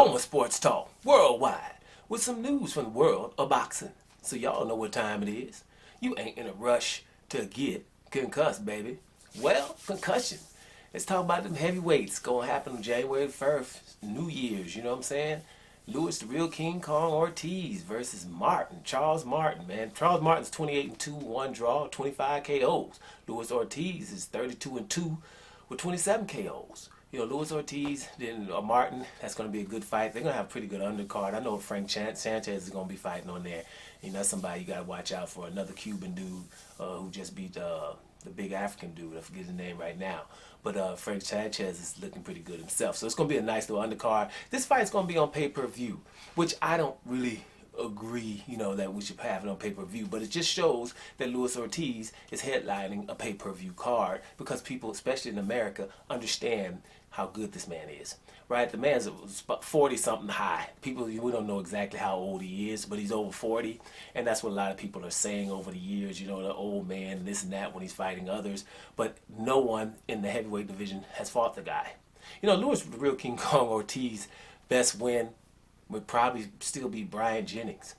Soma Sports Talk worldwide with some news from the world of boxing. So y'all know what time it is. You ain't in a rush to get concussed, baby. Well, concussion. Let's talk about them heavyweights going to happen on January 1st, New Year's, you know what I'm saying? Lewis, the real King Kong Ortiz versus Martin, Charles Martin, man. Charles Martin's 28-2, one draw, 25 KOs. Lewis Ortiz is 32-2 with 27 KOs. You know, Lewis Ortiz, then Martin, that's going to be a good fight. They're going to have a pretty good undercard. I know Frank Sanchez is going to be fighting on there. You know, that's somebody you got to watch out for. Another Cuban dude who just beat the big African dude. I forget his name right now. But Frank Sanchez is looking pretty good himself. So it's going to be a nice little undercard. This fight's going to be on pay-per-view, which I don't really agree, you know, that we should have it on pay-per-view, but it just shows that Lewis Ortiz is headlining a pay-per-view card because people, especially in America, understand how good this man is, right? The man's about 40-something high. People, we don't know exactly how old he is, but he's over 40, and that's what a lot of people are saying over the years, you know, the old man, this and that when he's fighting others, but no one in the heavyweight division has fought the guy. You know, Lewis, the real King Kong Ortiz, best win would probably still be Brian Jennings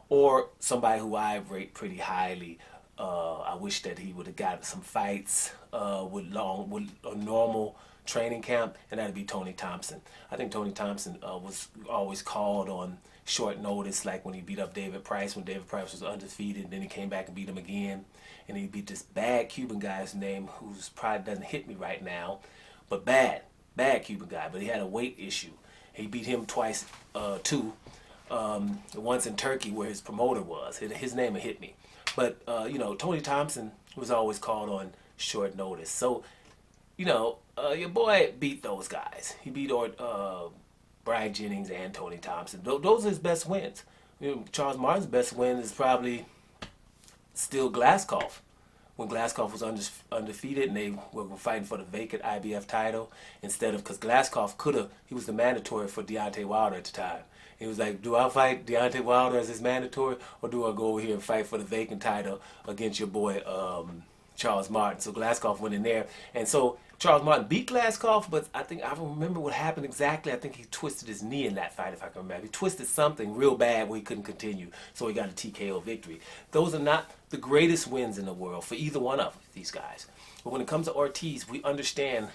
or somebody who I rate pretty highly. I wish that he would have got some fights with a normal training camp, and that'd be Tony Thompson. I think Tony Thompson was always called on short notice, like when he beat up David Price when David Price was undefeated, and then he came back and beat him again, and he beat this bad Cuban guy's name who's probably doesn't hit me right now, but bad Cuban guy, but he had a weight issue. He beat him twice, too. Once in Turkey where his promoter was. His name hit me. But, you know, Tony Thompson was always called on short notice. So, you know, your boy beat those guys. He beat Brian Jennings and Tony Thompson. Those are his best wins. You know, Charles Martin's best win is probably still Glaskov. When Glaskov was undefeated and they were fighting for the vacant IBF title instead of, because Glaskov he was the mandatory for Deontay Wilder at the time. He was like, do I fight Deontay Wilder as his mandatory or do I go over here and fight for the vacant title against your boy Charles Martin? So Glaskov went in there. And so Charles Martin beat Glaskov, but I don't remember what happened exactly. I think he twisted his knee in that fight, if I can remember. He twisted something real bad where he couldn't continue, so he got a TKO victory. Those are not the greatest wins in the world for either one of these guys. But when it comes to Ortiz, we understand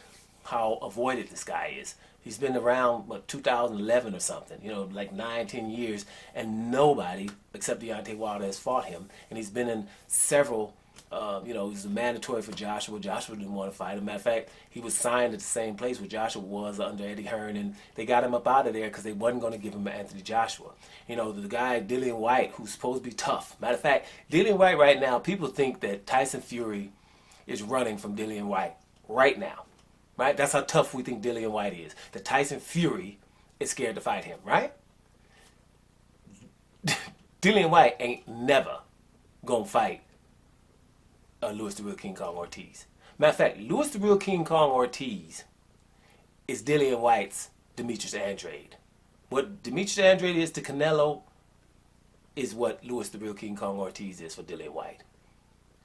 how avoided this guy is. He's been around, 2011 or something, you know, like 9-10 years, and nobody except Deontay Wilder has fought him. And he's been in several, you know, he's a mandatory for Joshua. Joshua didn't want to fight him. Matter of fact, he was signed at the same place where Joshua was under Eddie Hearn, and they got him up out of there because they wasn't going to give him Anthony Joshua. You know, the guy, Dillian White, who's supposed to be tough. Matter of fact, Dillian White right now, people think that Tyson Fury is running from Dillian White right now. Right? That's how tough we think Dillian White is. That Tyson Fury is scared to fight him, right? Dillian White ain't never gonna fight Lewis the Real King Kong Ortiz. Matter of fact, Lewis the Real King Kong Ortiz is Dillian White's Demetrius Andrade. What Demetrius Andrade is to Canelo is what Lewis the Real King Kong Ortiz is for Dillian White.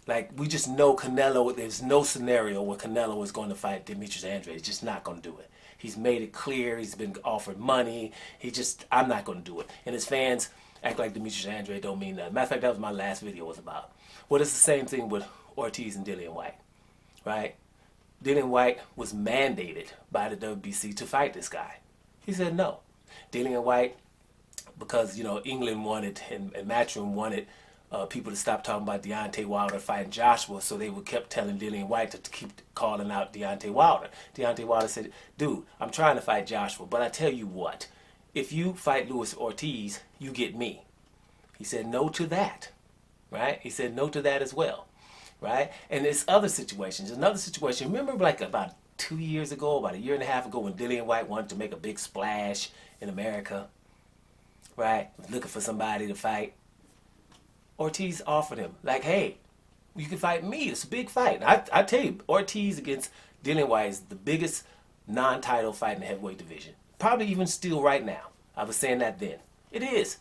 Like, we just know Canelo, there's no scenario where Canelo is going to fight Demetrius Andrade. He's just not going to do it. He's made it clear. He's been offered money. I'm not going to do it. And his fans act like Demetrius Andrade don't mean nothing. Matter of fact, that was my last video was about. Well, it's the same thing with Ortiz and Dillian White, right? Dillian White was mandated by the WBC to fight this guy. He said no. Dillian White, because, you know, England wanted and Matchroom wanted people to stop talking about Deontay Wilder fighting Joshua, so they kept telling Dillian White to keep calling out Deontay Wilder. Deontay Wilder said, dude, I'm trying to fight Joshua, but I tell you what, if you fight Lewis Ortiz, you get me. He said no to that, right? He said no to that as well, right? And there's other situations. Another situation, remember like about 2 years ago, about a year and a half ago, when Dillian White wanted to make a big splash in America, right? Looking for somebody to fight. Ortiz offered him, like, hey, you can fight me. It's a big fight. I tell you, Ortiz against Dillian White is the biggest non-title fight in the heavyweight division. Probably even still right now. I was saying that then. It is.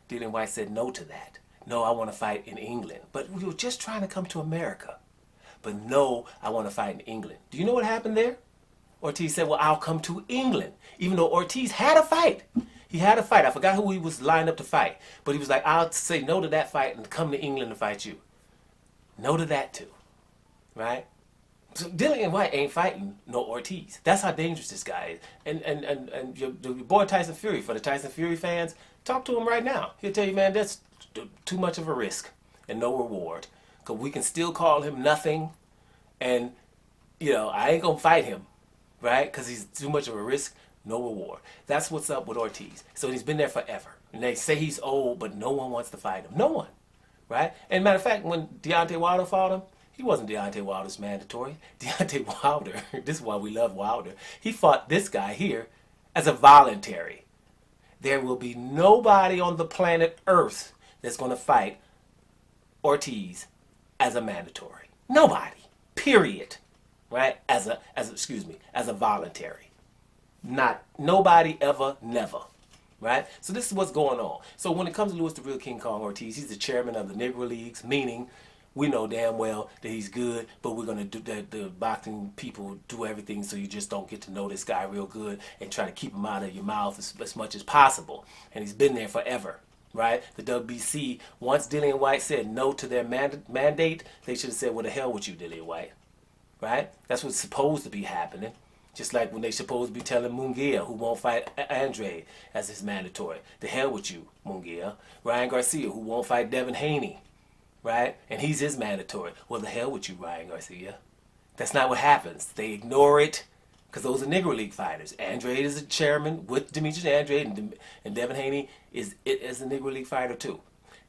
Dillian White said no to that. No, I want to fight in England. But we were just trying to come to America. But no, I want to fight in England. Do you know what happened there? Ortiz said, well, I'll come to England. Even though Ortiz had a fight. He had a fight. I forgot who he was lined up to fight. But he was like, I'll say no to that fight and come to England to fight you. No to that too. Right? So Dillian White ain't fighting no Ortiz. That's how dangerous this guy is. And your boy Tyson Fury, for the Tyson Fury fans, talk to him right now. He'll tell you, man, that's too much of a risk and no reward. Because we can still call him nothing. And, I ain't going to fight him. Right? Because he's too much of a risk, no reward. That's what's up with Ortiz. So he's been there forever. And they say he's old, but no one wants to fight him. No one. Right? And matter of fact, when Deontay Wilder fought him, he wasn't Deontay Wilder's mandatory. Deontay Wilder, this is why we love Wilder, he fought this guy here as a voluntary. There will be nobody on the planet Earth that's going to fight Ortiz as a mandatory. Nobody. Period. Right? As a voluntary. Nobody ever, never. Right? So this is what's going on. So when it comes to Louis the Real King Kong Ortiz, he's the chairman of the Negro Leagues, meaning we know damn well that he's good, but we're going to do that. The boxing people do everything so you just don't get to know this guy real good and try to keep him out of your mouth as much as possible. And he's been there forever, right? The WBC, once Dillian White said no to their mandate, they should have said, well, the hell with you, Dillian White, right? That's what's supposed to be happening. Just like when they supposed to be telling Munguia, who won't fight Andre as his mandatory, the hell with you, Munguia. Ryan Garcia, who won't fight Devin Haney, right? And he's his mandatory. Well, the hell with you, Ryan Garcia. That's not what happens. They ignore it because those are Negro League fighters. Andrade is the chairman with Demetrius Andrade, and Devin Haney is a Negro League fighter too.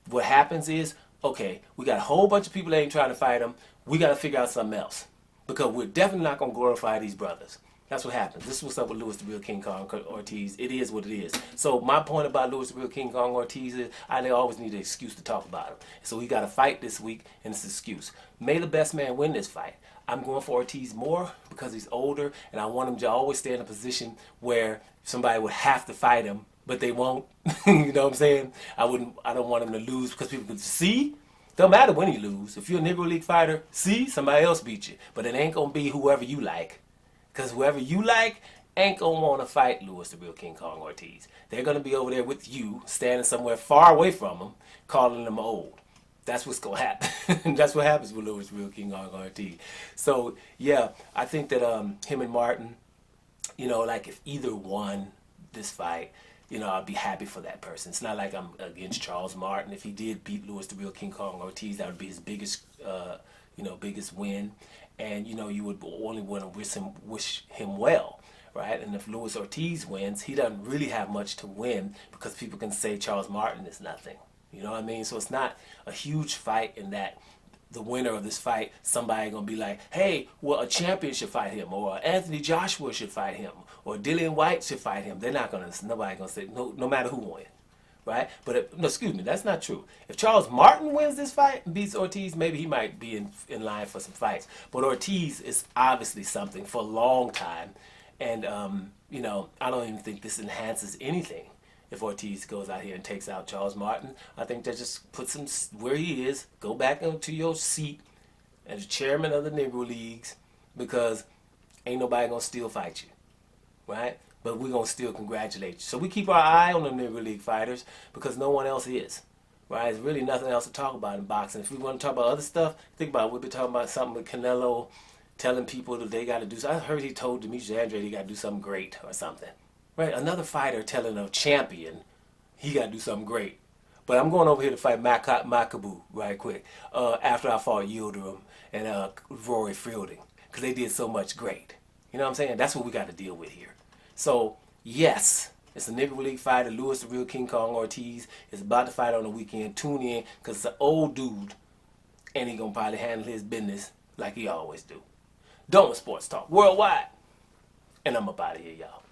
What happens is, okay, we got a whole bunch of people that ain't trying to fight them. We got to figure out something else because we're definitely not going to glorify these brothers. That's what happens. This is what's up with Louis the Real King Kong Ortiz. It is what it is. So my point about Louis the Real King Kong Ortiz is I always need an excuse to talk about him. So he got a fight this week, and it's an excuse. May the best man win this fight. I'm going for Ortiz more because he's older, and I want him to always stay in a position where somebody would have to fight him, but they won't. You know what I'm saying? I don't want him to lose because people can see. Don't matter when he lose. If you're a Negro League fighter, see, somebody else beat you. But it ain't going to be whoever you like. Because whoever you like ain't going to want to fight Louis the Real King Kong Ortiz. They're going to be over there with you, standing somewhere far away from him, calling them old. That's what's going to happen. That's what happens with Louis the Real King Kong Ortiz. So, yeah, I think that him and Martin, like if either won this fight, I'd be happy for that person. It's not like I'm against Charles Martin. If he did beat Louis the Real King Kong Ortiz, that would be his biggest win. And, you would only want to wish him well, right? And if Louis Ortiz wins, he doesn't really have much to win because people can say Charles Martin is nothing. You know what I mean? So it's not a huge fight in that the winner of this fight, somebody going to be like, hey, well, a champion should fight him, or Anthony Joshua should fight him, or Dillian White should fight him. Nobody going to say, no matter who wins. Right? But, excuse me, that's not true. If Charles Martin wins this fight and beats Ortiz, maybe he might be in line for some fights. But Ortiz is obviously something for a long time. And, I don't even think this enhances anything if Ortiz goes out here and takes out Charles Martin. I think that just puts him where he is. Go back into your seat as chairman of the Negro Leagues because ain't nobody going to still fight you. Right? But we're going to still congratulate you. So we keep our eye on the Negro League fighters because no one else is. Right? There's really nothing else to talk about in boxing. If we want to talk about other stuff, think about it. We'll be talking about something with Canelo telling people that they got to do something. I heard he told Demetrius Andrade he got to do something great or something. Right? Another fighter telling a champion he got to do something great. But I'm going over here to fight Makabu right quick after I fought Yildirim and Rory Fielding because they did so much great. You know what I'm saying? That's what we got to deal with here. So, yes, it's a Negro League fighter, Louis the Real King Kong Ortiz. Is about to fight on the weekend. Tune in, because it's an old dude, and he going to probably handle his business like he always do. Doma Sports Talk Worldwide. And I'm up out of here, y'all.